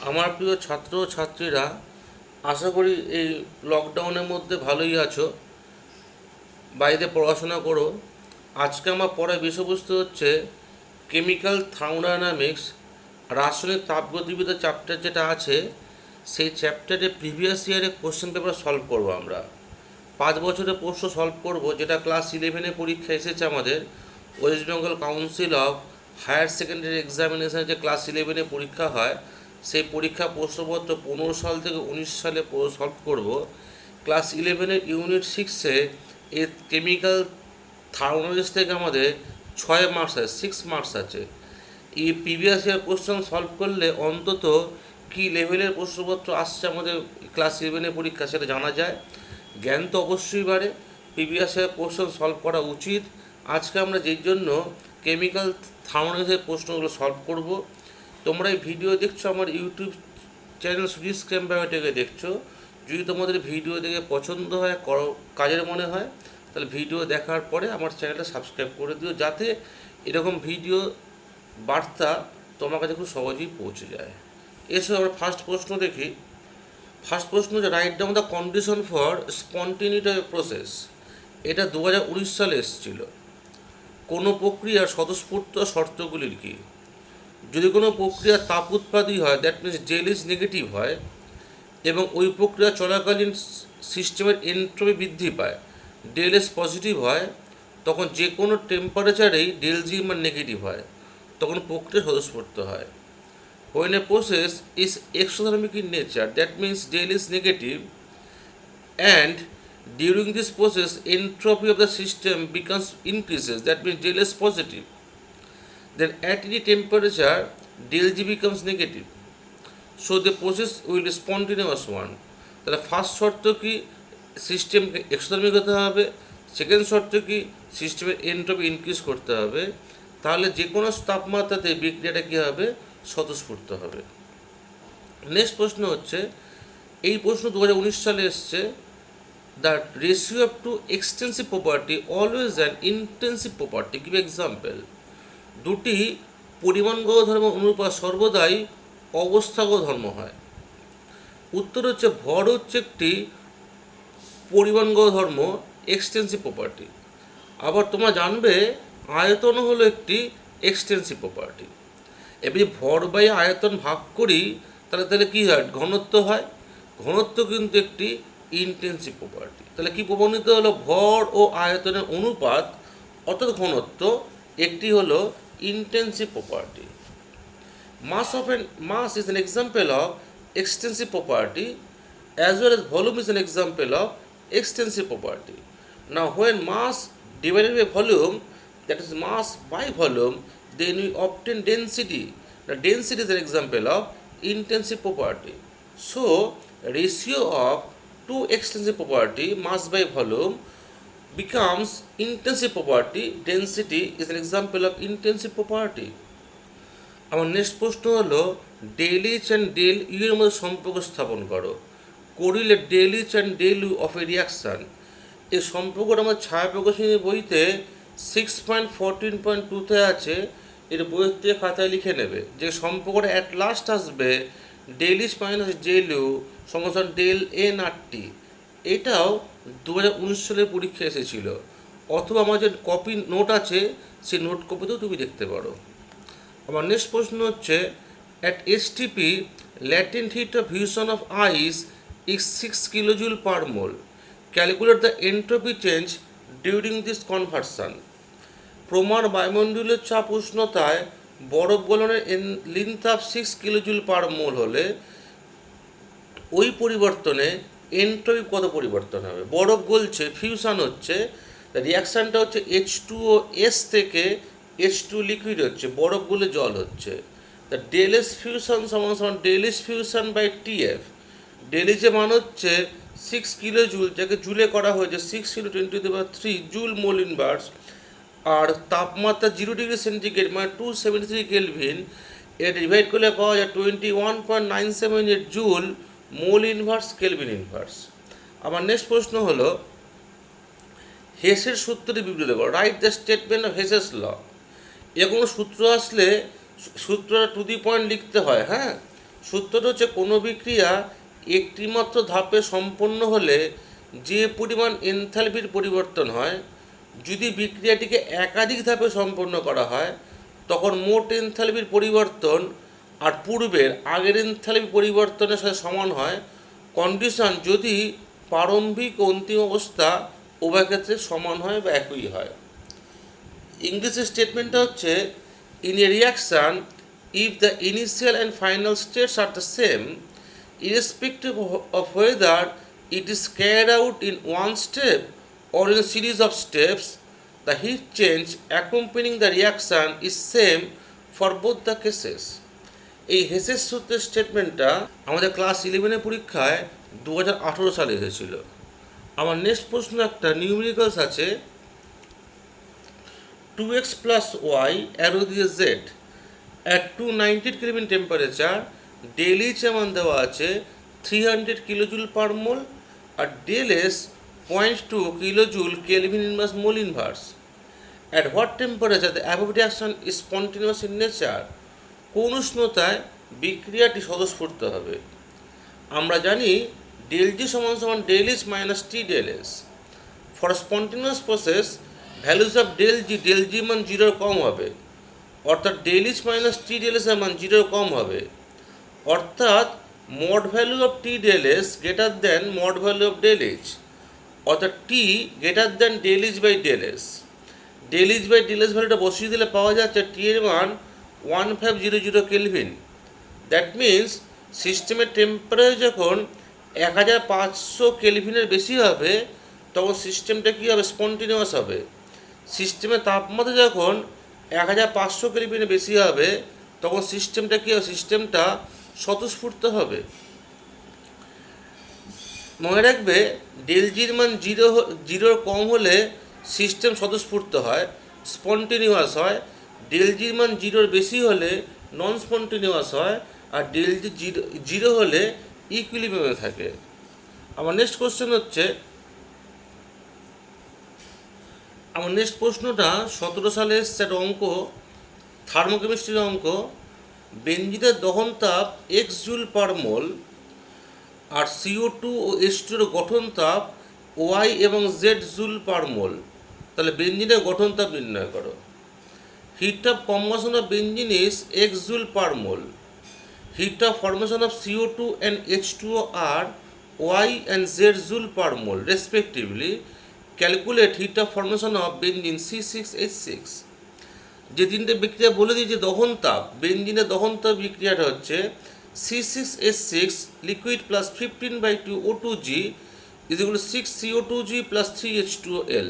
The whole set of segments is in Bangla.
আমার প্রিয় ছাত্র ও ছাত্রীরা, আশা করি এই লকডাউনের মধ্যে ভালোই আছো, বাড়িতে পড়াশোনা করো। আজকে আমার পড়ার বিষয়বস্তু হচ্ছে কেমিক্যাল থার্মোডায়নামিক্স, রাসায়নিক তাপগতিবিদ্যা চ্যাপ্টার যেটা আছে, সেই চ্যাপ্টারে প্রিভিয়াস ইয়ারে কোশ্চেন পেপার সলভ করবো আমরা। 5 বছরের প্রশ্ন সলভ করব, যেটা ক্লাস 11-এ পরীক্ষা এসেছে আমাদের। West Bengal council of higher secondary examination যে ক্লাস 11-এ পরীক্ষা হয়, সেই পরীক্ষা প্রশ্নপত্র 15 সাল থেকে 19 সালে সলভ করব। ক্লাস 11-এর ইউনিট 6-এ এই কেমিক্যাল থার্মোডায়নামিক্স থেকে আমাদের 6 মার্কস আছে, 6 মার্কস আছে। এই প্রিভিয়াস ইয়ার কোশ্চেন সলভ করলে অন্তত কী লেভেলের প্রশ্নপত্র আসছে আমাদের ক্লাস 11-এর পরীক্ষা সেটা জানা যায়। জ্ঞান তো অবশ্যই বাড়ে, প্রিভিয়াস ইয়ার কোশ্চেন সলভ করা উচিত। আজকে আমরা যেই জন্য কেমিক্যাল থার্মোডায়নামিক্সের প্রশ্নগুলো সলভ করব। তোমরা এই ভিডিও দেখছো আমার ইউটিউব চ্যানেল সুজিস ক্যাম্পাওয়ারটাকে দেখছো। যদি তোমাদের ভিডিও দেখে পছন্দ হয়, কাজের মনে হয়, তাহলে ভিডিও দেখার পরে আমার চ্যানেলটা সাবস্ক্রাইব করে দিও, যাতে এরকম ভিডিও বার্তা তোমার কাছে খুব সহজেই পৌঁছে যায়। এসে আমরা ফার্স্ট প্রশ্ন দেখি। ফার্স্ট প্রশ্ন হচ্ছে write down the condition for spontaneity process. এটা 2019 সালে এসেছিল। কোনো প্রক্রিয়ার স্বতঃস্ফূর্ত শর্তগুলির কি? যদি কোনো প্রক্রিয়া তাপ উৎপাদী হয়, that means del is negative হয়, এবং ওই প্রক্রিয়া চলাকালীন সিস্টেমের এন্ট্রপি বৃদ্ধি পায়, ডেল এস পজিটিভ হয়, তখন যে কোনো টেম্পারেচারেই ডেল জি মান নেগেটিভ হয়, তখন প্রক্রিয়া স্বতঃস্ফূর্ত হয়। When a process is exothermic in nature, that means del is negative, and during this process entropy of the system becomes increases, that means del is positive, then at any temperature del G becomes negative, so the process will be spontaneous one. তাহলে ফার্স্ট শর্ত কি? সিস্টেমকে এক্সোথার্মিক হতে হবে। সেকেন্ড শর্ত কি? সিস্টেমের এন্ট্রপি ইনক্রিজ করতে হবে। তাহলে যে কোনো তাপমাত্রাতে বিক্রিয়াটা কী হবে? স্বতঃস্ফূর্ত হবে। নেক্সট প্রশ্ন হচ্ছে, এই প্রশ্ন 2019 সালে এসছে, the ratio of two extensive property always an intensive property, give example. দুটি পরিমাণগত ধর্ম অনুপাত সর্বদাই অবস্থাগত ধর্ম হয়। উত্তর হচ্ছে ভর হচ্ছে একটি পরিমাণগত ধর্ম, এক্সটেন্সিভ প্রপার্টি। আবার তোমরা জানবে আয়তন হলো একটি এক্সটেন্সিভ প্রপার্টি। এবার ভর বাই আয়তন ভাগ করি, তাহলে কী হয়? ঘনত্ব হয়। ঘনত্ব কিন্তু একটি ইন্টেন্সিভ প্রপার্টি। তাহলে কী প্রমাণিত হলো? ভর ও আয়তনের অনুপাত অর্থাৎ ঘনত্ব একটি হলো intensive property. Mass is an example of extensive property, as well as volume is an example of extensive property. Now when mass divided by volume, that is mass by volume, then we obtain density. The density is an example of intensive property. So ratio of two extensive property, mass by volume, becomes intensive property. Density is an example of intensive property. আমার নেক্সট প্রশ্ন হলো, del H and del U এর মধ্যে সম্পর্ক স্থাপন করো। করিলে del H and del U of a reaction. এই সম্পর্কটা আমার ছায়া প্রকাশনীর বইতে 6.14.2-তে আছে। এর বইয়ের থেকে খাতায় লিখে নেবে যে সম্পর্কটা অ্যাট লাস্ট আসবে del H minus del U সমান ডেল এন আর টি। এটাও 2019 সালের পরীক্ষা এসেছিল, অথবা আমার যে কপি নোট আছে সেই নোট কপিতেও তুমি দেখতে পারো। আমার নেক্সট প্রশ্ন হচ্ছে, at STP latent heat of fusion of ice is 6 kilojoule per mole. Calculate the entropy change during this conversion. প্রমাণ বায়ুমণ্ডলের চাপ উষ্ণতায় বরফ গলনের লিন্থ অফ 6 কিলোজুল পার মোল হলে ওই পরিবর্তনে এন্ট্রপি কত পরিবর্তন হবে? বরফ গলছে, ফিউশন হচ্ছে, রিয়াকশানটা হচ্ছে H2O থেকে H2 লিকুইড হচ্ছে, বরফ গলে জল হচ্ছে। তা ডেল এস ফিউশন সমান del S fusion by TF. Del এর মান হচ্ছে 6 কিলো জুল, যাকে জুলে করা হয়েছে 6 × 10⁻³ জুল মোল ইনভার্স। আর তাপমাত্রা 0 ডিগ্রি সেন্টিগ্রেড মানে 273 কেলভিন, এটা ডিভাইড করলে পাওয়া যায় 21.978 joule mole inverse kelvin inverse. আমার নেক্সট প্রশ্ন হলো, হেসের সূত্রটি বিবৃত করো। Write the statement of Hess's law. এ কোনো সূত্র আসলে সূত্রটা টু দি পয়েন্ট লিখতে হয়, হ্যাঁ। সূত্রটা হচ্ছে কোনো বিক্রিয়া একটিমাত্র ধাপে সম্পন্ন হলে যে পরিমাণ এনথালপির পরিবর্তন হয়, যদি বিক্রিয়াটিকে একাধিক ধাপে সম্পন্ন করা হয় তখন মোট এনথালপির পরিবর্তন আর পূর্বের আগের এনথালপি পরিবর্তনের সাথে সমান হয়, কন্ডিশন যদি প্রারম্ভিক ও অন্তিম অবস্থা উভয় ক্ষেত্রে সমান হয় বা একই হয়। ইংলিশের স্টেটমেন্টটা হচ্ছে, in a reaction if the initial and final states are the same, irrespective of whether it is carried out in one step or in a series of steps, the heat change accompanying the reaction is same for both the cases. এই হেসের সূত্রের স্টেটমেন্টটা আমাদের ক্লাস 11 পরীক্ষায় 2018 সালে এসেছিল। আমার নেক্সট প্রশ্ন একটা নিউমেরিক্যালস আছে, 2x plus y অ্যারো দিয়ে z at 290 Kelvin temperature, del H এমন দেওয়া আছে 300 কিলোজুল পার মোল আর del S 0.2 kilojoule kelvin inverse mole inverse. At what temperature the above reaction is spontaneous in nature? কোন উষ্ণতায় বিক্রিয়াটি স্বতঃস্ফূর্ত হবে? আমরা জানি del G সমান সমান del H minus T del S. For a spontaneous process, values of del G মান 0 কম হবে, অর্থাৎ del H minus T del S এর মান 0 কম হবে, অর্থাৎ mod value of T del S greater than mod value of del H, অর্থাৎ T greater than del H by del S। del H by del S ভ্যালুটা বসিয়ে দিলে পাওয়া যাচ্ছে টি এর মান 1500 কেলভিন। দ্যাট মিনস সিস্টেমের টেম্পারেচার যখন 1500 কেলভিনের বেশি হবে তখন সিস্টেমটা কী হবে? স্পন্টিনিউয়াস হবে। সিস্টেমের তাপমাত্রা যখন 1500 কেলভিনের বেশি হবে তখন সিস্টেমটা কী হবে? সিস্টেমটা স্বতঃস্ফূর্ত হবে। মনে রাখবে del G এর মান 0 কম হলে সিস্টেম স্বতঃস্ফূর্ত হয়, স্পন্টিনিউয়াস হয়। del G এর মান 0 বেশি হলে নন স্পন্টিনিউয়াস হয়, আর del G 0 হলে ইকুইলিব্রিয়ামে থাকে। আমার নেক্সট কোশ্চেন হচ্ছে, আমার নেক্সট প্রশ্নটা 17 সালে এসছে একটা অঙ্ক, থার্মোকেমিস্ট্রির অঙ্ক। বেঞ্জিনের দহন তাপ x জুল পার মোল আর CO2 ও H2 এর গঠন তাপ y এবং z জুল পার মোল। তাহলে বেঞ্জিনের গঠন তাপ নির্ণয় করো। Heat of combustion of benzene is x joule per mole. Hit of formation of CO2 and H2O are y and z joule per mole respectively. Calculate hit of formation of benzene C6H6। যে তিনটে বিক্রিয়া বলে দিই যে দহন তাপ, বেঞ্জিনের দহন তাপ বিক্রিয়াটা হচ্ছে C6H6 liquid plus 15/2 O2G is equal two 6 CO2G plus 3 H2L।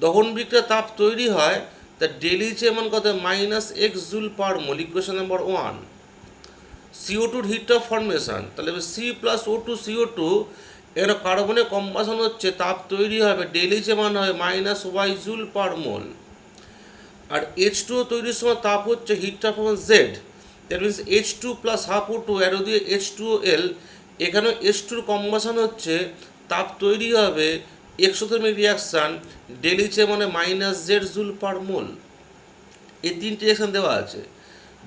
দহন বিক্রিয়া তাপ তৈরি হয়, তার del H এমন কথা -x joule per mole, equation number 1। CO2 hit of formation, তাহলে C প্লাস O2 CO2 এখানে কার্বনের কম্বাশন হচ্ছে, তাপ তৈরি হবে, del H এমন হয় -y জুল পার মোল। আর H2O তৈরির সময় তাপ হচ্ছে heat of Z, that means H2 plus half O2 arrow দিয়ে H2L। এখানে H2 কম্বাশন হচ্ছে, তাপ তৈরি হবে, এক্সোথেরমিক রিয়াকশান, del H মানে -z জুল পার মোল। এই তিনটি রিয়াকশান দেওয়া আছে।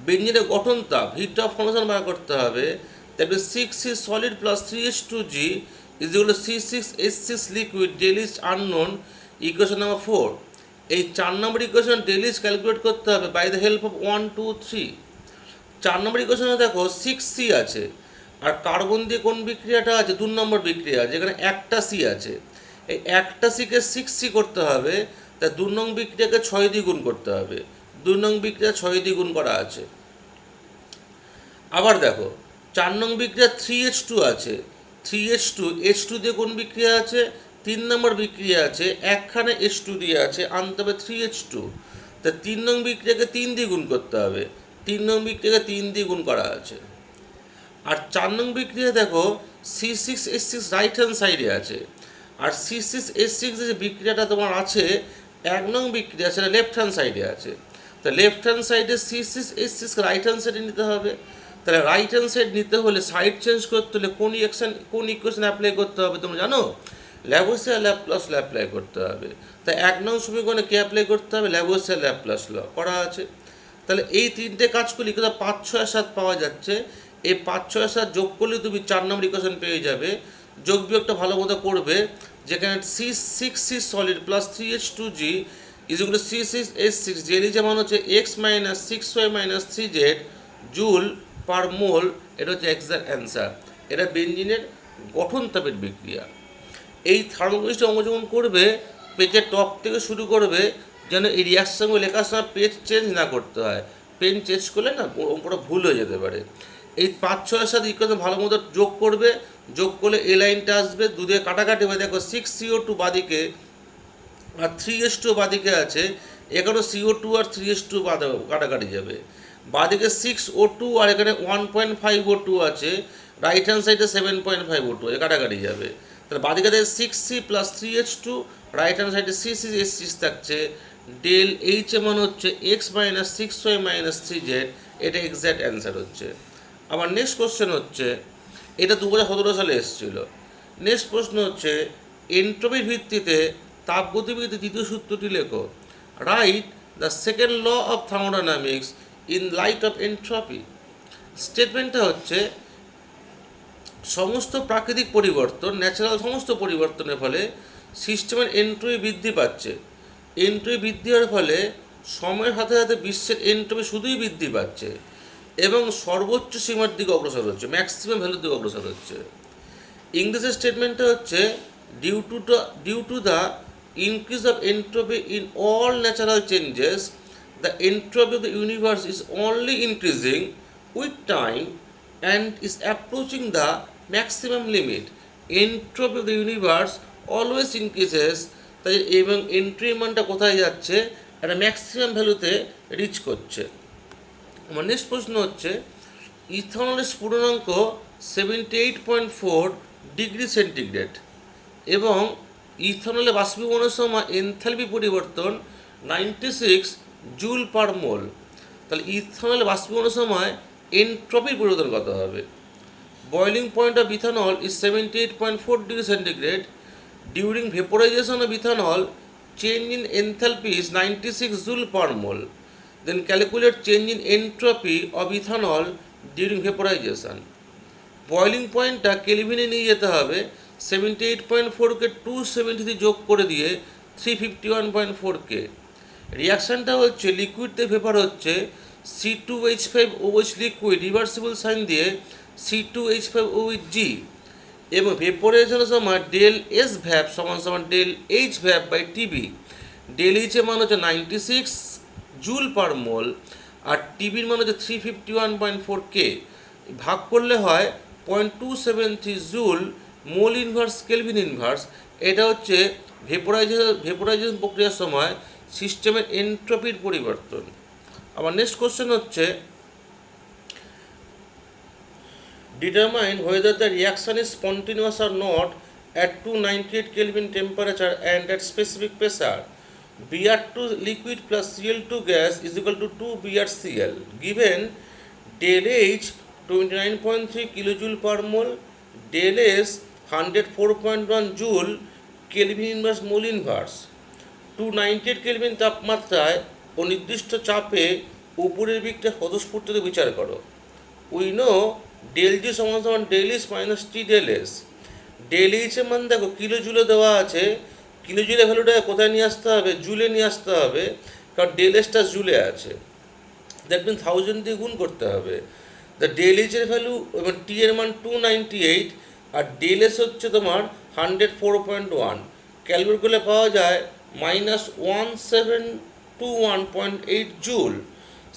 বেঞ্জিনের গঠন তাপ, হিট অফ ফর্মেশন বার করতে হবে, that means 6C solid plus 3H2G is equal to C6H6 liquid, del H unknown, equation number 4। এই 4 নম্বর ইকুয়েশন del H ক্যালকুলেট করতে হবে বাই দ্য হেল্প অফ 1, 2, 3। 4 নম্বর ইকুয়েশনে দেখো 6C আছে, আর কার্বন দিয়ে কোন বিক্রিয়াটা আছে? 2 নম্বর বিক্রিয়া, যেখানে একটা C আছে। এই একটা সিকে 6C করতে হবে, তাই 2 নং বিক্রিয়াকে 6 দিয়ে গুণ করতে হবে। 2 নং বিক্রিয়া 6 দিয়ে গুণ করা আছে। আবার দেখো 4 নং বিক্রিয়া 3H2 আছে, 3H2 H2 দিয়ে কোন বিক্রিয়া আছে? 3 নম্বর বিক্রিয়া আছে, একখানে H2 দিয়ে আছে, আনতে হবে 3H2। তা 3 নং বিক্রিয়াকে 3 দিয়ে গুণ করতে হবে, 3 নং বিক্রিয়াকে 3 দিয়ে গুণ করা আছে। আর 4 নং বিক্রিয়া দেখো C6H6 রাইট হ্যান্ড সাইডে আছে, আর C6H6 যে বিক্রিয়াটা তোমার আছে 1 নং বিক্রিয়া, সেটা লেফট হ্যান্ড সাইডে আছে। তা লেফট হ্যান্ড সাইডে C6H6 রাইট হ্যান্ড সাইডে নিতে হবে। তাহলে রাইট হ্যান্ড সাইড নিতে হলে, সাইড চেঞ্জ করতে হলে কোন ইকুয়েশন অ্যাপ্লাই করতে হবে তোমরা জানো? ল্যাভোসিয়ার ল্যাপ্লাস ল অ্যাপ্লাই করতে হবে। তাই 1 নং সমীকরণে কে অ্যাপ্লাই করতে হবে? ল্যাভোসিয়ার ল্যাপ্লাস ল করা আছে। তাহলে এই তিনটে কাজ করলে কিন্তু 5, 6, 7 পাওয়া যাচ্ছে। এই 5-6 যোগ করলে তুমি 4 নম্বর ইকুয়েশন পেয়ে যাবে। যোগ বিয়োগটা ভালো মতো করবে, যেখানে C6C solid plus 3H2G is equal to C6H6, জেলি যেমন হচ্ছে x minus 6y minus 3z joule per mole, এটা হচ্ছে এক্সাক্ট অ্যান্সার। এটা বেঞ্জিনের গঠন তাপের বিক্রিয়া। এই থার্মোকেমিস্ট্রি অঙ্ক যখন করবে, পেজের টপ থেকে শুরু করবে, যেন এই রিয়াকশানগুলো লেখার সময় পেজ চেঞ্জ না করতে হয়। পেন চেঞ্জ করলে না অঙ্কটা ভুল হয়ে যেতে পারে। এই 5-6 সাথে ইকুয়েশন ভালো মতো যোগ করবে, যোগ করলে এই লাইনটা আসবে, দুদিকে কাটাকাটি হয়ে দেখো 6CO2 বাদিকে আর 3H2 বাদিকে আছে, এখানে CO2 আর 3H2 কাটাকাটি যাবে। বাদিকে 6O2 আর এখানে 1.5O2 আছে, রাইট হ্যান্ড সাইডে 7.5O2 কাটাকাটি যাবে। তাহলে বাদিকে 6C plus 3H2, right hand সাইডে C6H6 থাকছে। ডেল এইচ এর মান হচ্ছে x minus 6y minus 3z, এটা এক্স্যাক্ট অ্যান্সার হচ্ছে। আমার নেক্সট কোশ্চেন হচ্ছে, এটা 2017 সালে এসেছিল। নেক্সট প্রশ্ন হচ্ছে, এন্ট্রপির ভিত্তিতে তাপগতিবিদ্যুৎ দ্বিতীয় সূত্রটি লেখো। Write the second law of thermodynamics in light of entropy. স্টেটমেন্টটা হচ্ছে, সমস্ত প্রাকৃতিক পরিবর্তন, ন্যাচারাল সমস্ত পরিবর্তনের ফলে সিস্টেমের এন্ট্রপি বৃদ্ধি পাচ্ছে। এন্ট্রপি বৃদ্ধি হওয়ার ফলে সময়ের সাথে সাথে বিশ্বের এন্ট্রপি শুধুই বৃদ্ধি পাচ্ছে এবং সর্বোচ্চ সীমার দিকে অগ্রসর হচ্ছে, ম্যাক্সিমাম ভ্যালুর দিকে অগ্রসর হচ্ছে। ইংলিশের স্টেটমেন্টটা হচ্ছে, due to the increase of entropy in all natural changes, the entropy of the universe is only increasing with time and is approaching the maximum limit. Entropy of the universe always increases, তাই এবং এন্ট্রি মানটা কোথায় যাচ্ছে, একটা ম্যাক্সিমাম ভ্যালুতে রিচ করছে। আমার নেক্সট প্রশ্ন হচ্ছে, ইথানলের স্ফুটনাঙ্ক 78.4 ডিগ্রি সেন্টিগ্রেড এবং ইথানলে বাষ্পীভবনের সময় এনথালপি পরিবর্তন 96 জুল পার মোল। তাহলে ইথানলে বাষ্পীভবনের সময় এন্ট্রপির পরিবর্তন কত হবে? Boiling point of ethanol is 78.4 degree centigrade. During vaporization of ethanol, change in enthalpy is 96 joule per mole. Then calculate change in entropy of ethanol during vaporization. Boiling পয়েন্টটা কেলভিনে নিয়ে যেতে হবে, 78.4কে 270 যোগ করে দিয়ে 351.4K। রিয়াকশানটা হচ্ছে, লিকুইডতে ভেপার হচ্ছে C2H5OH লিকুইড রিভার্সিবল সাইন দিয়ে C2H5OH এবং ভেপোরাইজেশনের সময় ডেল এস ভ্যাপ সমান সমান del H vap by TB. Del এইচের মান হচ্ছে 96 জুল পার মোল আর টিবির মান হচ্ছে 351.4K। ভাগ করলে হয় 0.273 joule mole inverse kelvin inverse. এটা হচ্ছে ভেপোরাইজেশন প্রক্রিয়ার সময় সিস্টেমের এন্ট্রপির পরিবর্তন। আমার নেক্সট কোশ্চেন হচ্ছে, determine whether the reaction is spontaneous or not at 298 Kelvin temperature and at specific pressure. Br2 liquid plus Cl2 gas is equal to 2 BrCl. Given del H 29.3 kilojoule per mole, del S 104.1 joule, Kelvin inverse mole inverse. 298 Kelvin তাপমাত্রায় ও নির্দিষ্ট চাপে উপরের দিকটা স্বতঃস্ফূর্ততে বিচার করো। উই নো ডেল জি সমান সমান del S minus T del S. Del এইচের মান দেখো কিলো জুলে দেওয়া আছে, কিলো জুলে ভ্যালুটা কোথায় নিয়ে আসতে হবে, জুলে নিয়ে আসতে হবে, কারণ ডেল এসটা জুলে আছে। দ্যাট মিন 1000 দিয়ে গুণ করতে হবে। দ্য ডেল এইচের ভ্যালু এবং টি এর মান 298 আর ডেল এস হচ্ছে তোমার 104.1। ক্যালকুলেট করলে পাওয়া যায় মাইনাস 1721.8 জুল।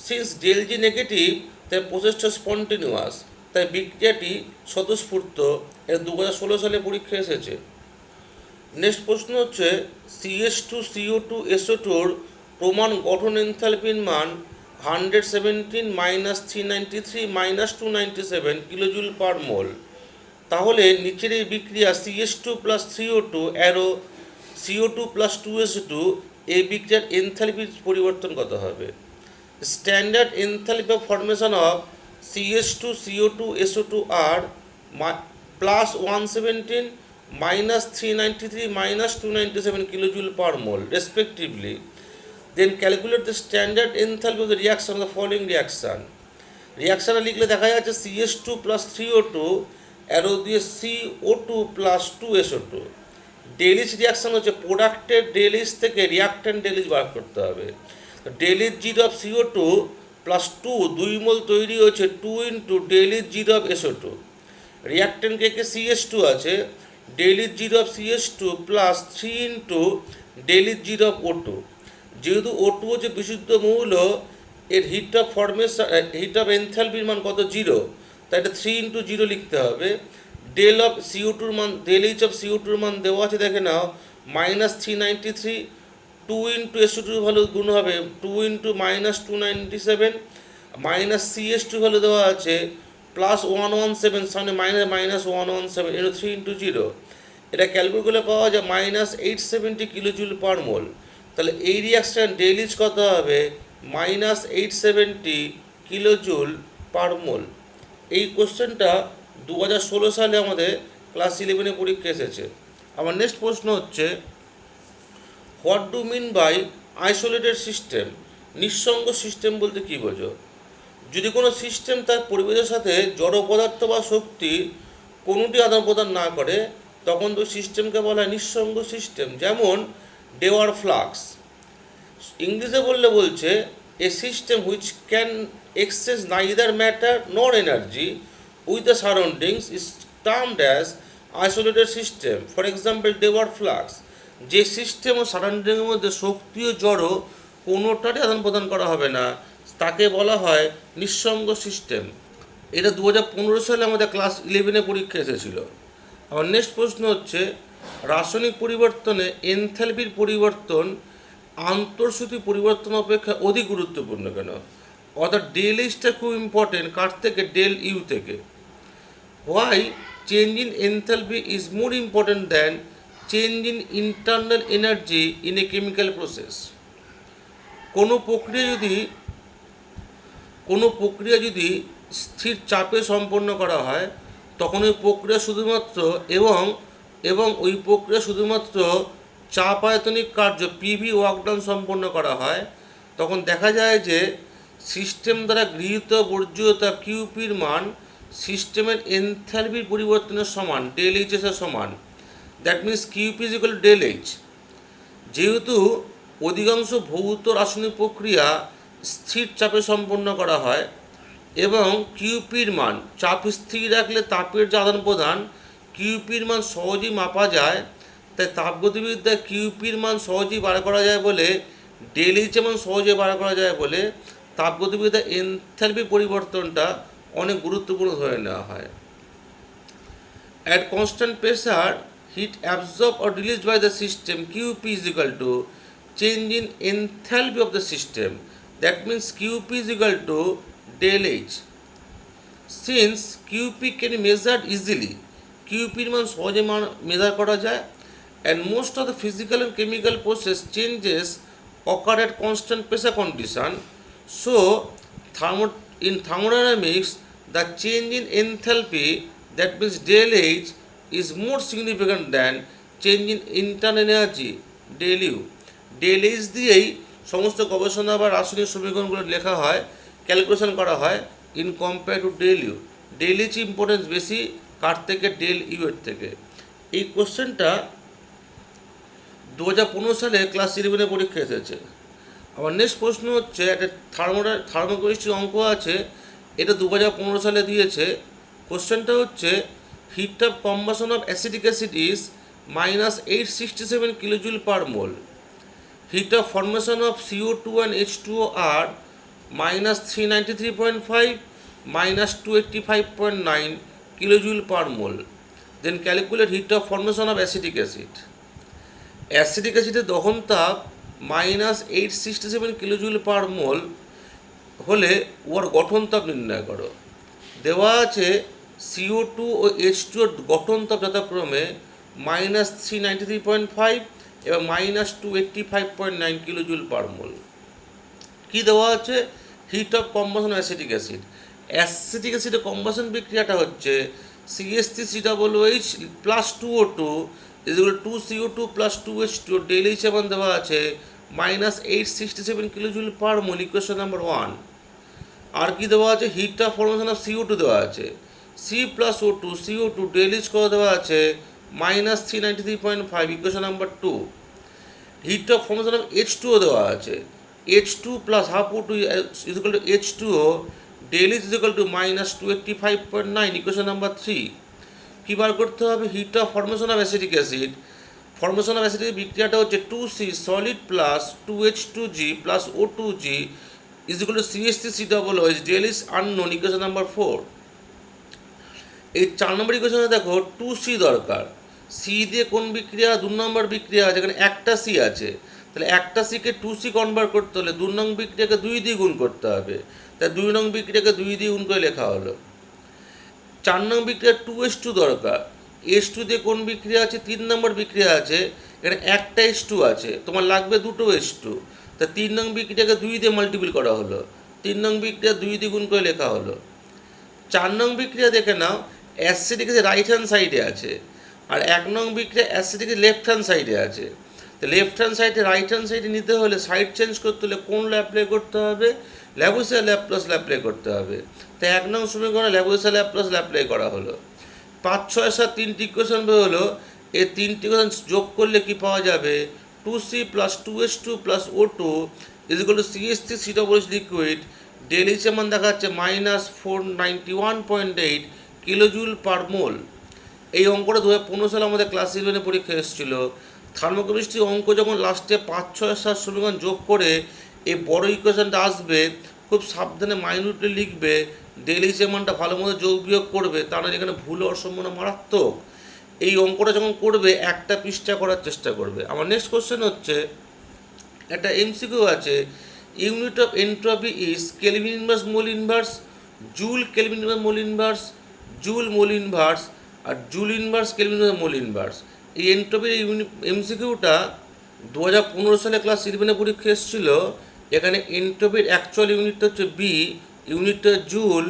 সিন্স ডেল জি নেগেটিভ, তাই প্রসেসটা স্পন্টেনিয়াস, তাই বিক্রিয়াটি স্বতঃস্ফূর্ত। এটা 2016 সালে পরীক্ষা এসেছে। নেক্সট প্রশ্ন হচ্ছে, CH2CO2SO2 প্রমাণ গঠন এনথালপির মান 117 মাইনাস 393 মাইনাস 297 কিলোজুল পার মোল। তাহলে নিচের এই বিক্রিয়া CH2 plus 3O2 arrow CO2 plus 2SO2 এই বিক্রিয়ার এনথালপির পরিবর্তন কত হবে? Standard enthalpy of formation of CH2CO2SO2 আর plus 117 minus 393 minus 297 kilojoule per mole respectively. Then calculate the standard enthalpy of the reaction of the following reaction. রিয়াকশানে লিখলে দেখা যাচ্ছে CH2 প্লাস 3O2 অ্যারো দিয়ে CO2 প্লাস 2SO2। ডেলিজ রিয়াকশান হচ্ছে প্রোডাক্টের ডেলিজ থেকে রিয়াক্ট্যান্ট ডেলিজ বার করতে হবে। Del H zero of CO2 plus 2 mole তৈরি হচ্ছে 2 into del H zero of SO2। Reactant কে CH2 আছে, del H zero of CH2 plus 3 into del H zero of O2। যেহেতু O2 হচ্ছে বিশুদ্ধ মৌল, এর heat of formation heat of এনথ্যালপির মান কত, 0, তাই এটা 3 ইন্টু 0 লিখতে হবে। ডেল অফ CO2-র মান, ডেল এইচ অফ CO2-র মান দেওয়া আছে, দেখে নাও -393। 2 ইন্টু SO2 ভ্যালু গুণ হবে 2 ইন্টু -297, মাইনাস CH2 ভ্যালু দেওয়া আছে +117, সামনে -117 এটা 3 ইন্টু 0। এটা ক্যালকুলেট করলে পাওয়া যায় -870 কিলোজুল পার মোল। তাহলে এই রিয়াকশন ডেলিজ কত হবে, -870 কিলোজুল পার মোল। এই কোশ্চেনটা 2016 সালে আমাদের ক্লাস 11-এ পরীক্ষা এসেছে। আমার নেক্সট প্রশ্ন হচ্ছে, what do mean by isolated system? নিঃসঙ্গ সিস্টেম বলতে কী বোঝো? যদি কোনো সিস্টেম তার পরিবেশের সাথে জড় পদার্থ বা শক্তি কোনোটি আদান প্রদান না করে, তখন তো সিস্টেমকে বলা হয় নিঃসঙ্গ সিস্টেম। যেমন ডেওয়ার ফ্লাক্স, ইংলিশে বললে বলছে a system which can exchange neither matter nor energy with the surroundings is termed as isolated system. For example Dewar flask, যে সিস্টেম ও সারাউন্ডিংয়ের মধ্যে শক্তি ও জড় কোনোটারই আদান প্রদান করা হবে না, তাকে বলা হয় নিঃসঙ্গ সিস্টেম। এটা 2015 সালে আমাদের ক্লাস 11-এ পরীক্ষা এসেছিল। আমার নেক্সট প্রশ্ন হচ্ছে, রাসায়নিক পরিবর্তনে এনথ্যালপির পরিবর্তন আন্তঃশ্রুতি পরিবর্তন অপেক্ষা অধিক গুরুত্বপূর্ণ কেন? অর্থাৎ ডেল এইচটা খুব ইম্পর্টেন্ট, কার থেকে, ডেল ইউ থেকে। Why change in enthalpy is more important than change in internal energy in a chemical process? কোনো প্রক্রিয়া যদি স্থির চাপে সম্পন্ন করা হয়, তখন ওই প্রক্রিয়া শুধুমাত্র এবং ওই প্রক্রিয়া শুধুমাত্র চাপ আয়তনিক কার্য পিভি ওয়ার্কডাউন সম্পন্ন করা হয়, তখন দেখা যায় যে সিস্টেম দ্বারা গৃহীত বর্জ্যতা কিউপির মান সিস্টেমের এনথ্যালপির পরিবর্তনের সমান, ডেল এইচের সমান। That means QP is equal to del H. যেহেতু অধিকাংশ ভৌত রাসায়নিক প্রক্রিয়া স্থির চাপে সম্পন্ন করা হয় এবং কিউপির মান, চাপ স্থির রাখলে তাপের যে আদান প্রদান, কিউপির মান সহজেই মাপা যায়, তাই তাপগতিবিদ্যায় কিউপির মান সহজেই বার করা যায় বলে, ডেল এইচ মান সহজে বার করা যায় বলে তাপগতিবিদ্যায় এনথ্যালপি পরিবর্তনটা অনেক গুরুত্বপূর্ণ ধরে নেওয়া হয়। At constant pressure heat absorbed or released by the system QP is equal to change in enthalpy of the system. That means QP is equal to del H. Since QP can be measured easily, QP এর মান সহজে মেজার করা যায়, and most of the physical and chemical process changes occur at constant pressure condition. So in thermodynamics, the change in enthalpy, that means del H, is more significant than change in internal energy, del U. del H দিয়েই সমস্ত গবেষণা বা রাসায়নিক সমীকরণগুলো লেখা হয়, ক্যালকুলেশন করা হয় in compare to del U. del H importance বেশি, কার থেকে, del U এর থেকে। এই কোশ্চেনটা 2015 সালে ক্লাস 11-এ পরীক্ষা এসেছে। আমার নেক্সট প্রশ্ন হচ্ছে, একটা থার্মোকেমিস্ট্রি অঙ্ক আছে, এটা 2015 সালে দিয়েছে। কোশ্চেনটা হচ্ছে, heat of combustion of acetic acid is -867 kilojoule per mole. Heat of formation of CO2 and H2O are -393.5, -285.9 kilojoule per mole. Then calculate heat of formation of acetic acid. Acetic অ্যাসিডের দহন তাপ -867 কিলোজুল পার মোল হলে ওর গঠন তাপ নির্ণয় করো। দেওয়া আছে CO2 ও H2 এর গঠন তাপ যথাক্রমে -393.5 এবং -285.9 কিলোজুল পার মোল। কী দেওয়া আছে? Heat of combustion acetic acid. Acetic অ্যাসিডের কম্বাশন বিক্রিয়াটা হচ্ছে CH3COOH plus 2O2 is equal to 2CO2 plus 2H2, del H মান দেওয়া আছে -867 কিলোজুল পার মোল, ইকুয়েশন নাম্বার 1। আর কি দেওয়া আছে, hit of formation of CO2 দেওয়া আছে, C+O2 CO2 ডেলিজ করে দেওয়া আছে -393.5 equation number 2। Heat of formation of H2O দেওয়া আছে, H2 plus half O2 is equal to H2O del H is equal to -285.9 equation number 3। কী বার করতে হবে, heat of formation of acetic acid, formation of acidic বিক্রিয়াটা হচ্ছে 2C solid plus 2H2G plus O2G is equal to CH3COOH del H unknown equation number 4। এই 4 নম্বর ইকুয়েশনে দেখো 2C দরকার, সি দিয়ে কোন বিক্রিয়া, 2 নম্বর বিক্রিয়া আছে, এখানে একটা সি আছে, তাহলে একটা সিকে 2C কনভার্ট করতে হলে 2 নং বিক্রিয়াকে 2 দিয়ে গুণ করতে হবে, তাই 2 নং বিক্রিয়াকে 2 দিয়ে গুণ করে লেখা হলো। 4 নং বিক্রিয়া 2H2 দরকার, H2 দিয়ে কোন বিক্রিয়া আছে, 3 নম্বর বিক্রিয়া আছে, এখানে একটা H2 আছে, তোমার লাগবে দুটো H2, তা 3 নং বিক্রিয়াকে 2 দিয়ে মাল্টিপ্লাই করা হলো, 3 নং বিক্রিয়া 2 দিয়ে গুণ করে লেখা হলো। 4 নং বিক্রিয়া দেখে নাও, অ্যাসিডিক রাইট হ্যান্ড সাইডে আছে, আর 1 নং বিক্রিয়া অ্যাসিডিক লেফট হ্যান্ড সাইডে আছে। তো লেফট হ্যান্ড সাইডে রাইট হ্যান্ড সাইডে নিতে হলে সাইড চেঞ্জ করতে হলে কোন ল্যাব অ্যাপ্লাই করতে হবে, ল্যাবুসিয়ার ল্যাপ্লাস অ্যাপ্লাই করতে হবে। তাই 1 নং সমীকরণে ল্যাবুসিয়ার ল্যাপ্লাস অ্যাপ্লাই করা হলো। 5, 6, 7 তিনটি ইকুয়েশন হলো, এই তিনটি ইকুয়েশন যোগ করলে কি পাওয়া যাবে, 2C plus 2H2 plus O2 is equal to CH3COOH liquid, del H মান দেখাচ্ছে -491.8 কিলোজুল পার মোল। এই অঙ্কটা 2015 সালে আমাদের ক্লাস 11 পরীক্ষা এসেছিল। থার্মোকেমিস্ট্রি অঙ্ক যখন লাস্টে 5, 6, 7 সমীকরণ যোগ করে এই বড় ইকুয়েশনটা আসবে, খুব সাবধানে মাইনিউটলি লিখবে, ডেলিজ মানটা ভালো মতো যোগ বিয়োগ করবে, তা না যেখানে ভুল হওয়ার সম্ভাবনা মারাত্মক। এই অঙ্কটা যখন করবে একটা পৃষ্ঠা করার চেষ্টা করবে। আমার নেক্সট কোশ্চেন হচ্ছে, একটা MCQ আছে, unit of entropy is kelvin inverse mole inverse, joule kelvin inverse mole inverse, joule mole inverse, আর joule inverse kelvin inverse mole inverse. এই এন্ট্রপির MCQটা 2015 সালে ক্লাস 11 পরীক্ষা এসেছিল। এখানে এন্ট্রপির অ্যাকচুয়াল ইউনিটটা হচ্ছে বি, ইউনিটটা joule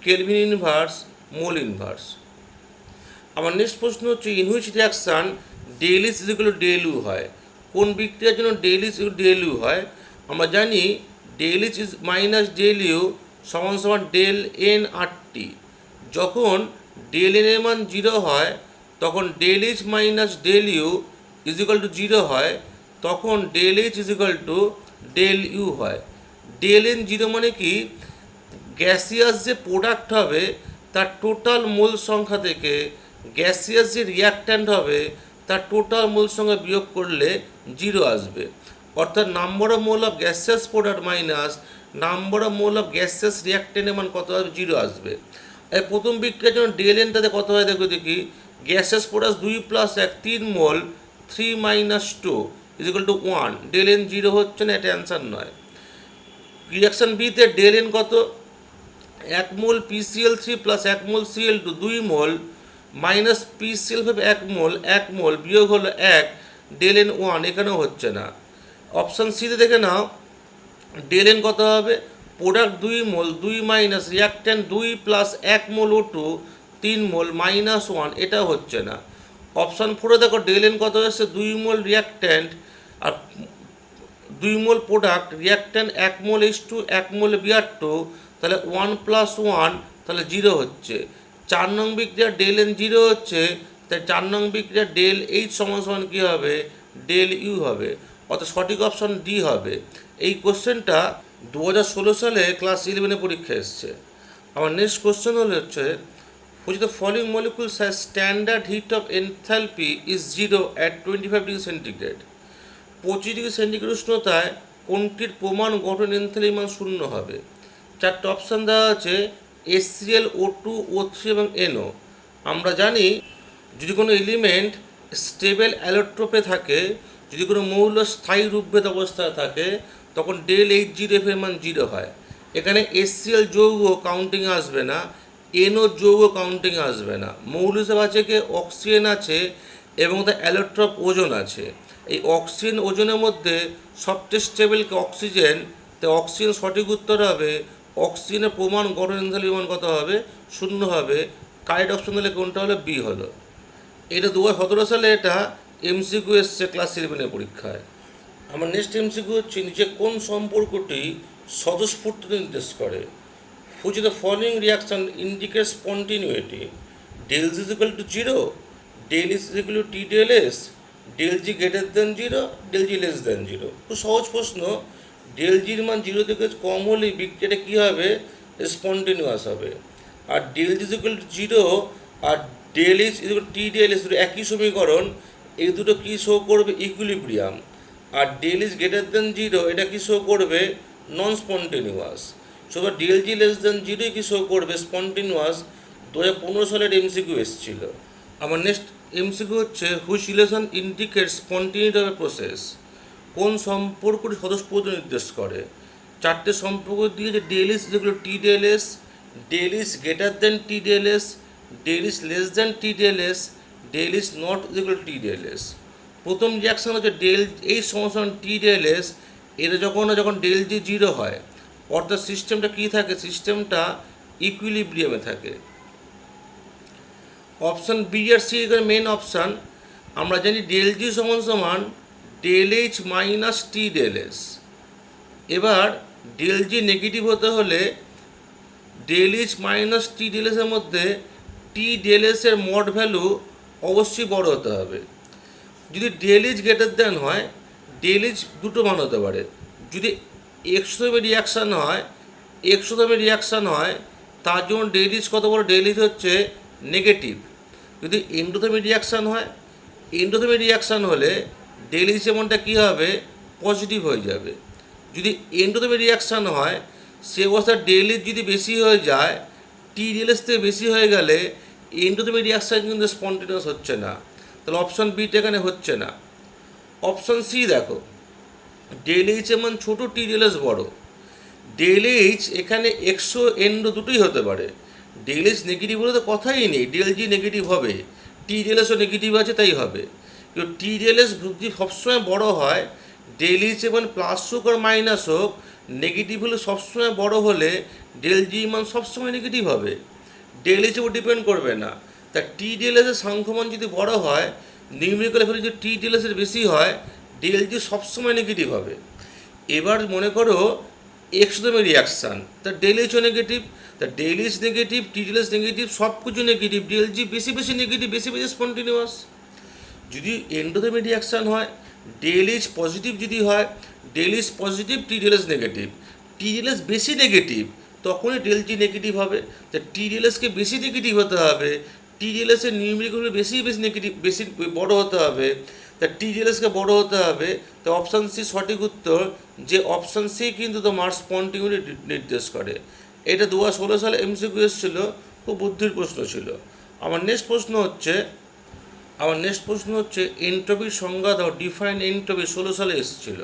kelvin inverse mole inverse. আমার নেক্সট প্রশ্ন হচ্ছে, in which reaction del H is equal to del U হয়, কোন বিক্রিয়ার জন্য ডেলিজ ডেল ইউ হয়। আমরা জানি ডেলিজ ইজ মাইনাস ডেল ইউ সমান সমান ডেল এন আর টি। যখন ডেল এন এর মান 0 হয় তখন del H minus del U is equal to 0 হয়, তখন del H is equal to del U হয়। ডেল এন 0 মানে কি, গ্যাসিয়াস যে প্রোডাক্ট হবে তার টোটাল মোল সংখ্যা থেকে গ্যাসিয়াস যে রিয়াক্ট্যান্ট হবে তার টোটাল মোল সংখ্যা বিয়োগ করলে 0 আসবে। অর্থাৎ number of mole of gaseous product minus number of mole of gaseous রিয়াক্ট্যান্টের মান কত হবে, 0 আসবে। এই প্রথম বিক্রিয়ার জন্য ডেল এনটাতে কত হয় দেখো দেখি, গ্যাসিয়াস প্রোডাক্ট 2 + 1 3 মোল, 3 - 2 is equal to 1। Del N 0 হচ্ছে না, এটা অ্যান্সার নয়। রিয়াকশান বিতে ডেল এন কত, 1 মোল PCl3 প্লাস 1 মোল Cl2 2 মোল মাইনাস PCl5 1 মোল 1 মোল বিয়োগ হলো 1, ডেল এন 1, এখানেও হচ্ছে না। অপশান সিতে দেখে নাও, ডেল এন কত হবে, প্রোডাক্ট 2 মোল 2 মাইনাস রিয়াক্ট্যান্ট 2 প্লাস 1 মোল O2 3 মোল -1, এটাও হচ্ছে না। অপশান 4 দেখো ডেল এন কত হচ্ছে, 2 মোল রিয়াক্ট্যান্ট আর 2 মোল প্রোডাক্ট, রিয়াক্ট্যান্ট 1 মোল H2 1 মোল Br2, তাহলে 1 + 1, তাহলে 0 হচ্ছে। 4 নং বিক্রিয়া ডেল এন 0 হচ্ছে, তাই 4 নং বিক্রিয়া ডেল এইচ সমান সমান কী হবে, ডেল ইউ হবে। অর্থাৎ সঠিক অপশান ডি হবে। এই কোশ্চেনটা 2016 সালে ক্লাস 11 পরীক্ষা এসছে। আমার নেক্সট কোশ্চেন হচ্ছে, which the following molecules has standard heat of enthalpy is 0 at 25 degree centigrade. 25 degree centigrade উষ্ণতায় কোনটির প্রমাণ গঠন এনথালপি মান 0 হবে। 4টে অপশান দেওয়া আছে, HCl, O2, O3 এবং NO। আমরা জানি যদি কোনো এলিমেন্ট স্টেবল অ্যালোট্রোপে থাকে, যদি কোনো মৌল স্থায়ী রূপভেদ অবস্থায় থাকে, তখন ডেল H0 এর মান 0 হয়। এখানে HCl যৌগ কাউন্টিং আসবে না, NO যৌগ কাউন্টিং আসবে না। মৌল হিসেবে আছে কি, অক্সিজেন আছে এবং তার অ্যালোট্রপ ওজন আছে। এই অক্সিজেন ওজনের মধ্যে সবচেয়ে স্টেবল অক্সিজেন, তাই অক্সিজেন সঠিক উত্তর হবে। অক্সিজেনের প্রমাণ গঠন এনথালপি মান কত হবে, 0 হবে। কারেক্ট অপশন হলে কোনটা হলো, বি হলো। এটা 2017 সালে এটা MCQ এসছে ক্লাস 11 পরীক্ষায়। আমার নেক্সট MCQ হচ্ছে, নিচে কোন সম্পর্কটি স্বতঃস্ফূর্ত নির্দেশ করে। which of the following reaction indicates spontaneity? Del Z is equal to 0, del is equal to T del S, del G greater than 0, del G less than 0. খুব সহজ প্রশ্ন। del G এর মান 0 থেকে কম হলে বিক্রিয়াটা কী হবে? স্পন্টেনিয়াস হবে। আর del G is equal to 0 R del S is equal to T del S, দুটো একই সমীকরণ, এই দুটো কী শো করবে? ইকুইলিব্রিয়াম। আর del is greater than 0 এটা কি শো করবে? Non spontaneous. So del G less than 0 কি শো করবে? স্পন্টেনিয়াস। 2015 সালের এমসিকিউ এসেছিল। আমার নেক্সট এমসিকিউ হচ্ছে which relation indicate স্পন্টেনিটি of a process? কোন সম্পর্কটি স্বতঃস্ফূর্ত নির্দেশ করে? চারটে সম্পর্ক দিয়েছে। del is যেগুলো টি del S, del is greater than T del S, del is less than T del S, del is not যেগুলো টি del S। প্রথম রিয়াকশান হচ্ছে del এই সমান টি del S, এটা যখন del G 0 হয়, অর্থাৎ সিস্টেমটা কী থাকে? সিস্টেমটা ইকুইলিব্রিয়ামে থাকে। অপশান বি আর সি এখানে মেন অপশান। আমরা জানি del G সমান del H minus T del S। এবার del G নেগেটিভ হতে হলে del H minus T del S এর মধ্যে টি del S এর মড ভ্যালু অবশ্যই বড় হতে হবে। যদি del H গ্রেটার দেন হয়, del H দুটো মান হতে পারে। যদি এক্সোথেমের রিয়াকশান হয় তার জন্য del H কত বড়? del H হচ্ছে নেগেটিভ। যদি এন্ডোথেমের রিয়াকশান হলে del H এমনটা কী হবে? পজিটিভ হয়ে যাবে। যদি এন্ডোথেমের রিয়াকশান হয় সে অবস্থায় del H যদি বেশি হয়ে যায়, টি del S থেকে বেশি হয়ে গেলে এন্ডোথেমের রিয়াকশান কিন্তু স্পন্টেনিয়াস হচ্ছে না। তাহলে অপশান বিটা এখানে হচ্ছে না। অপশান সি দেখো, del H এর মান ছোটো, টি del S বড়। del H এখানে এক্সো এন্ডো দুটোই হতে পারে। del H নেগেটিভ হলে তো কথাই নেই, del G নেগেটিভ হবে, টি del Sও নেগেটিভ আছে তাই হবে। কিন্তু টি del S যদি সবসময় বড় হয়, del H এর মান প্লাস হোক আর মাইনাস হোক, নেগেটিভ হলে সবসময় বড় হলে del G মান সবসময় নেগেটিভ হবে, del H উপর ডিপেন্ড করবে না। তা টি del S এর সাংখ্যমান যদি বড় হয়, নিউমেরিক্যাল ভ্যালু যদি টি del S এর বেশি হয়, del G সবসময় নেগেটিভ হবে। এবার মনে করো এক্সোথেমের রিয়াকশান, তা del H ও নেগেটিভ, তা del H নেগেটিভ, টি del S নেগেটিভ, সব কিছু নেগেটিভ, del G বেশি নেগেটিভ, বেশি স্পন্টেনিয়াস। যদি এন্ডোথেমের রিয়াকশান হয়, del H পজিটিভ যদি হয়, del H পজিটিভ, টি del S নেগেটিভ, টি del S বেশি নেগেটিভ, তখনই del G নেগেটিভ হবে। তা টি del S কে বেশি নেগেটিভ হতে হবে, টি del S এর নিউমেরিক্যাল বেশি নেগেটিভ, বেশি বড় হতে হবে, তা টি del S কে বড় হতে হবে। তো অপশান সি সঠিক উত্তর, যে অপশান সি কিন্তু তোমার স্পন্টেনিটি নির্দেশ করে। এটা 2016 সালে এমসিকিউ এসেছিল, খুব বুদ্ধির প্রশ্ন ছিল। আমার নেক্সট প্রশ্ন হচ্ছে এন্ট্রপির সংজ্ঞা দাও, ডিফাইন এন্ট্রপি, 16 সালে এসেছিল।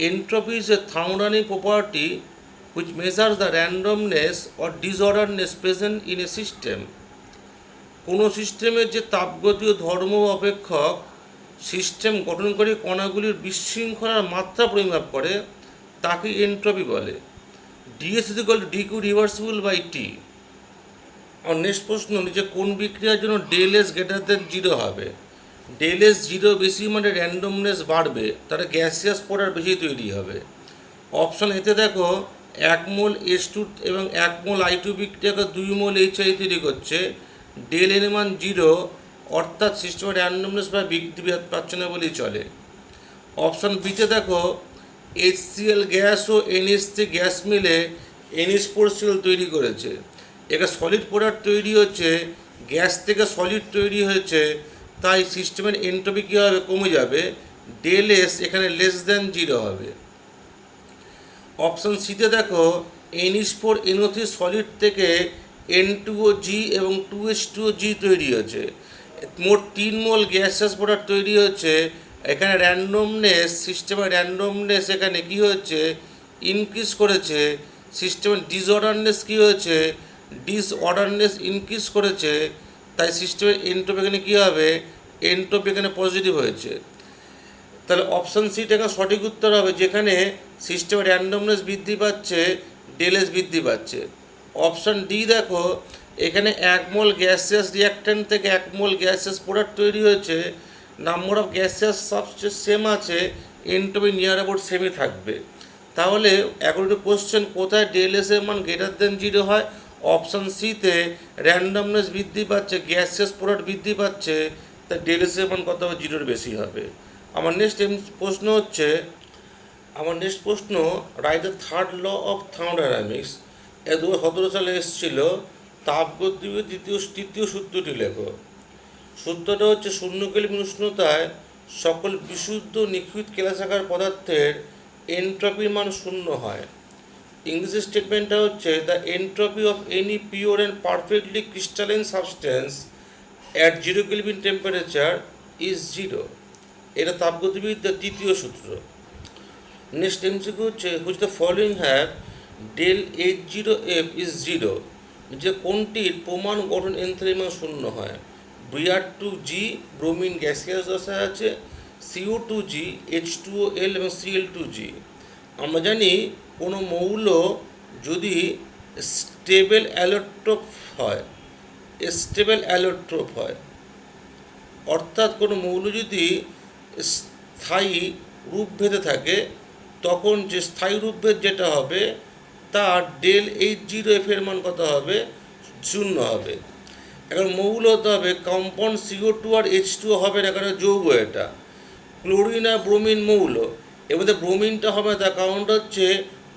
Entropy is a thermodynamic property which measures the randomness or disorderness present in a system। কোনো সিস্টেমের যে তাপগতীয় ধর্ম অপেক্ষক সিস্টেম গঠনকারী কণাগুলির বিশৃঙ্খলার মাত্রা পরিমাপ করে তাকে এন্ট্রপি বলে। ds is equal to dq reversible by t। আর নেক্সট প্রশ্ন নিচে কোন বিক্রিয়ার জন্য del S গ্রেটার দেন 0 হবে? del S 0 বেশি মানে র্যান্ডমনেস বাড়বে, তাহলে গ্যাসিয়াস পড়ার বেশি তৈরি হবে। অপশান এতে দেখো 1 মোল H2 এবং 1 মোল I2 বিক্রিয়াকে 2 মোল HI তৈরি করছে, del N মান 0, অর্থাৎ সিস্টেমের র্যান্ডমনেস বা বৃদ্ধি পাচ্ছে না বলেই চলে। অপশান বিতে দেখো HCl গ্যাস ও NH3 গ্যাস মিলে NH4Cl তৈরি করেছে। এটা সলিড প্রোডাক্ট তৈরি হচ্ছে, গ্যাস থেকে সলিড তৈরি হয়েছে, তাই সিস্টেমের এন্ট্রপি কী হবে? কমে যাবে, del S এখানে লেস দেন 0 হবে। অপশান সিতে দেখো NH4NO3 সলিড থেকে N2OG এবং 2H2OG তৈরি হয়েছে, মোট 3 মোল গ্যাসিয়াস প্রোডাক্ট তৈরি হচ্ছে। এখানে র্যান্ডমনেস, সিস্টেমের র্যান্ডমনেস এখানে কী হচ্ছে? ইনক্রিজ করেছে। সিস্টেমের ডিসঅর্ডারনেস কী হয়েছে? ডিসঅর্ডারনেস ইনক্রিজ করেছে, তাই সিস্টেমের এন্ট্রপি এখানে কী হবে? এন্ট্রপি এখানে পজিটিভ হয়েছে। তাহলে অপশান সিটা এখানে সঠিক উত্তর হবে, যেখানে সিস্টেমের র্যান্ডমনেস বৃদ্ধি পাচ্ছে, del S বৃদ্ধি পাচ্ছে। অপশান ডি দেখো, এখানে 1 মোল গ্যাসিয়াস রিয়াক্ট্যান্ট থেকে 1 মোল গ্যাসিয়াস প্রোডাক্ট তৈরি হয়েছে, number of gaseous substance same আছে, এন্ট্রপি নিয়ার অ্যাবাউট সেমই থাকবে, তাহলে অ্যাকর্ডিং টু কোশ্চেন কোথায় ডিএলএস এর মান গ্রেটার দেন 0 হয়? অপশান সিতে র্যান্ডমনেস বৃদ্ধি পাচ্ছে, গ্যাসিয়াস প্রোডাক্ট বৃদ্ধি পাচ্ছে, তাই ডিএলএস এর মান কত হবে? 0-এর বেশি হবে। আমার নেক্সট প্রশ্ন হচ্ছে, write the third law of thermodynamics. 2017 সালে এসেছিল, তাপগতিবিদ্যার তৃতীয় সূত্রটি লেখো। সূত্রটা হচ্ছে 0 কেলভিন উষ্ণতায় সকল বিশুদ্ধ লিকুইড কেলাসাকার পদার্থের এনট্রপির মান 0 হয়। ইংরেজি স্টেটমেন্টটা হচ্ছে, the entropy of any pure and perfectly crystalline substance at 0 kelvin temperature is 0। এটা তাপগতিবিদ্যার তৃতীয় সূত্র। নেক্সট এমসিকিউ হচ্ছে, which the following have del H0F is 0, যে কোনটির প্রমাণ গঠন এনথালপি মান 0 হয়? Br2G ব্রোমিন গ্যাসিয়াস দশায় আছে, CO2G H2OL এবং Cl2G। আমরা জানি কোনো মৌল যদি স্টেবল অ্যালোট্রপ হয়, অর্থাৎ কোনো মৌল যদি স্থায়ী রূপভেদে থাকে, তখন যে স্থায়ী রূপভেদ যেটা হবে তার ডেল H0F এর মান কত হবে? 0 হবে। এখন মৌল হতে হবে কম্পাউন্ড CO2 আর H2O হবে না, কারণ যৌগ এটা। ক্লোরিন আর ব্রোমিন মৌল, এর মধ্যে ব্রোমিনটা হবে তার কারণটা হচ্ছে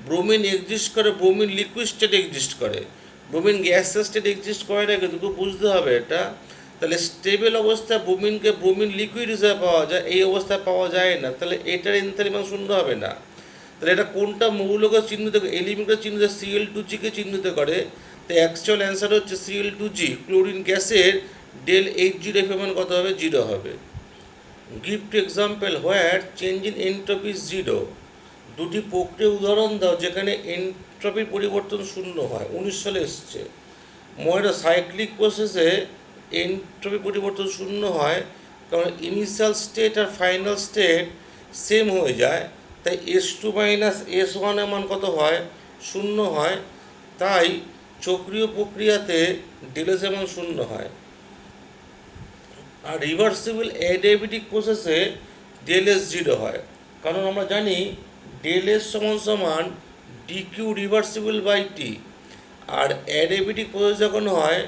ব্রোমিন এক্সিস্ট করে, ব্রোমিন লিকুইড স্টেট এক্সিস্ট করে, ব্রোমিন গ্যাসিয়াস স্টেট এক্সিস্ট করে না, কিন্তু বুঝতে হবে এটা। তাহলে স্টেবল অবস্থায় ব্রোমিনকে ব্রোমিন লিকুইড হিসাবে পাওয়া যায়, এই অবস্থায় পাওয়া যায় না, তাহলে এটার এনথালপি মান 0 হবে না। তাহলে এটা কোনটা মৌলকে চিহ্নিত করে? এলিমেন্টকে চিহ্নিত, Cl2G-কে চিহ্নিত করে। তো অ্যাকচুয়াল অ্যান্সার হচ্ছে Cl2G। ক্লোরিন গ্যাসের ডেল H0F এর মান কত হবে? 0 হবে। Give two example where change in entropy is 0। দুটি প্রক্রিয়া উদাহরণ দাও যেখানে এনট্রপির পরিবর্তন 0 হয়। 19 সালে এসছে। ময়রা সাইক্লিক প্রসেসে এনট্রপি পরিবর্তন 0 হয়, কারণ ইনিশিয়াল স্টেট আর ফাইনাল স্টেট সেম হয়ে যায়, তাই S2 - S1 এর মান কত হয়? 0 হয়। তাই চক্রীয় প্রক্রিয়াতে ডিএলএস এর মান 0 হয়। আর রিভার্সিবল অ্যাডিয়াবেটিক প্রসেসে ডিএলএস 0 হয়, কারণ আমরা জানি ডিএলএস সমান DQ রিভার্সিবল বাই টি। আর অ্যাডিয়াবেটিক প্রসেস যখন হয়,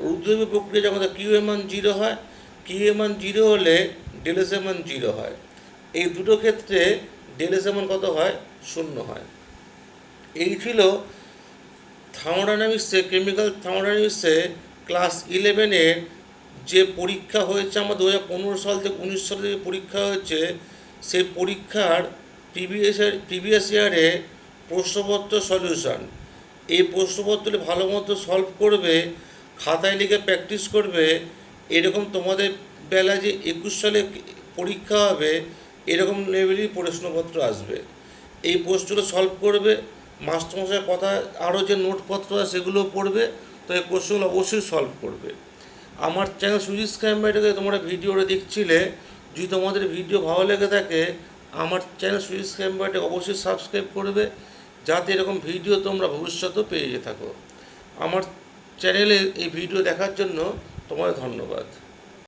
রুদ্রবীয় প্রক্রিয়া যখন কিউ এর মান 0 হয়, কিউ এর মান 0 হলে ডিএলএস এর মান 0 হয়। এই দুটো ক্ষেত্রে ডিএলএস এর মান কত হয়? 0 হয়। এই ছিল থার্মোডাইনামিক্সে, কেমিক্যাল থার্মোডাইনামিক্সে ক্লাস 11-এর যে পরীক্ষা হয়েছে আমার 2015 সাল থেকে 19 সাল থেকে পরীক্ষা হয়েছে, সেই পরীক্ষার প্রিভিয়াস ইয়ারে প্রশ্নপত্র সলিউশন। এই প্রশ্নপত্রটি ভালো মতো সলভ করবে, খাতায় লিখে প্র্যাকটিস করবে। এরকম তোমাদের বেলা যে 21 সালে পরীক্ষা হবে, এরকম লেভেলেরই প্রশ্নপত্র আসবে। এই প্রশ্নগুলো সলভ করবে, মাস্টারমশাইয়ের কথা আরও যে নোটপত্র আছে সেগুলো পড়বে, তো এই কোশ্চেনগুলো অবশ্যই সলভ করবে। আমার চ্যানেল সুজিত স্ক্যাম্বাইটাকে তোমরা ভিডিওটা দেখছিলে, যদি তোমাদের ভিডিও ভালো লেগে থাকে, আমার চ্যানেল সুজিত স্ক্যাম্বাইটাকে অবশ্যই সাবস্ক্রাইব করবে, যাতে এরকম ভিডিও তোমরা ভবিষ্যতেও পেয়ে থাকো। আমার চ্যানেলে এই ভিডিও দেখার জন্য তোমাদের ধন্যবাদ।